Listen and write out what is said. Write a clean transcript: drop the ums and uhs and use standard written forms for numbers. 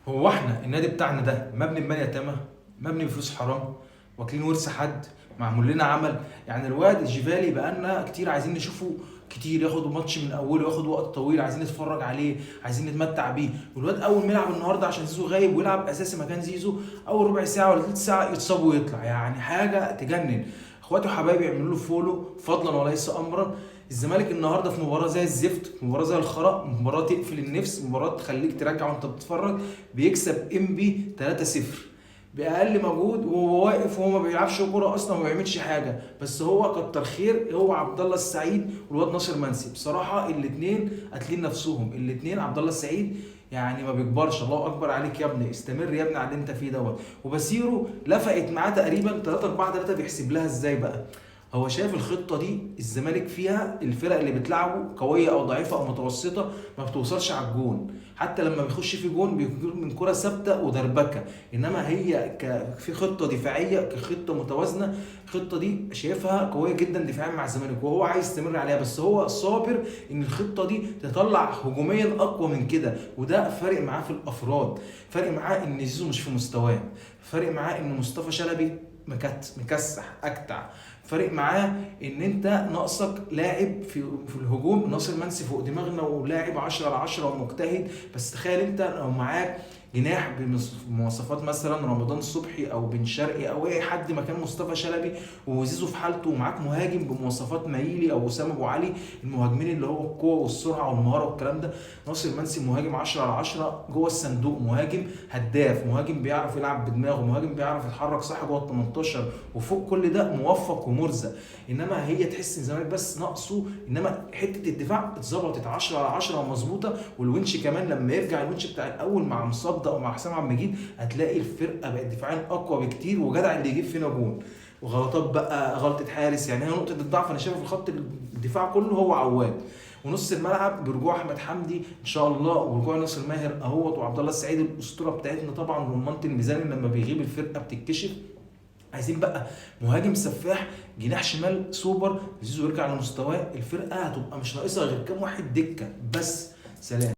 هو احنا النادي بتاعنا ده مبني بمال يتامى، مبني بفلوس حرام، واكلين ورث حد، معمول لنا عمل. يعني الواد الجيفالي بقالنا كتير عايزين نشوفه كتير، ياخد ماتش من اوله، ياخد وقت طويل، عايزين نتفرج عليه، عايزين نتمتع بيه. والواد اول ما يلعب النهارده عشان زيزو غايب ويلعب اساسي مكان زيزو، اول ربع ساعه ولا ثلث ساعه يتصاب ويطلع، يعني حاجه تجنن. اخواتي وحبايبي يعملوا له فولو فضلا وليس امرا. الزمالك النهارده في مباراه زي الزفت، مباراه زي الخرا، مباراه تقفل النفس، مباراه تخليك ترجع وانت بتتفرج. بيكسب انبي 3-0 باقل مجهود، وهو واقف وهو ما بيلعبش كوره اصلا، ما بيعملش حاجه، بس هو كتر خير. هو عبد الله السعيد والواد ناصر منسي، بصراحه الاثنين قاتلين نفسهم. الاثنين عبد الله السعيد يعني ما بيكبرش، الله اكبر عليك يا ابني، استمر يا ابني على اللي انت فيه دوت. وبسيرو لفقت معاه تقريبا 3-4-3، بيحسب لها ازاي بقى؟ هو شايف الخطه دي الزمالك فيها الفرق اللي بتلعبه قويه او ضعيفه او متوسطه ما بتوصلش على الجون، حتى لما بيخش في جون بيكون من كره ثابته ودربكه. انما هي في خطه دفاعيه، كخطه متوازنه، الخطه دي شايفها قويه جدا دفاعيا مع الزمالك، وهو عايز يستمر عليها، بس هو صابر ان الخطه دي تطلع هجوميا اقوى من كده. وده فارق معاه في الافراد، فارق معاه ان زيزو مش في مستواه، فارق معاه ان مصطفى شلبي مكسح اكتع، فارق معاه ان انت ناقصك لاعب في الهجوم. ناصر منسي فوق دماغنا ولاعب 10 على 10 ومجتهد، بس تخيل انت لو معاك جناح بمواصفات مثلا رمضان صبحي او بن شرقي او اي حد مكان مصطفى شلبي، وزيزو في حالته، ومعاك مهاجم بمواصفات مايلي او اسامه ابو علي، المهاجمين اللي هو القوه والسرعه والمهاره والكلام ده. ناصر منسي مهاجم 10 على 10 جوه الصندوق، مهاجم هداف، مهاجم بيعرف يلعب بدماغه، مهاجم بيعرف يتحرك صح جوه ال 18، وفوق كل ده موفق ومرزق. انما هي تحس ان الزمالك بس ناقصه، انما حته الدفاع اتظبطت 10 على 10 ومظبوطه. والونش كمان لما يرجع الونش بتاع الاول مع مصدق ومع حسام عبد المجيد، هتلاقي الفرقه بقت دفاعيا اقوى بكتير، وجدع اللي يجيب فينا جون. وغلطات بقى، غلطه حارس، يعني هي نقطه الضعف انا شايفها في خط الدفاع كله هو عواد. ونص الملعب برجوع احمد حمدي ان شاء الله، ورجوع ناصر ماهر اهوت، وعبد الله السعيد الاسطوره بتاعتنا طبعا، رمانه الميزان لما بيغيب الفرقه بتتكشف. عايزين بقى مهاجم سفاح، جناح شمال سوبر، زيزو يرجع لمستواه، الفرقه هتبقى مش ناقصها غير كام واحد دكه بس. سلام.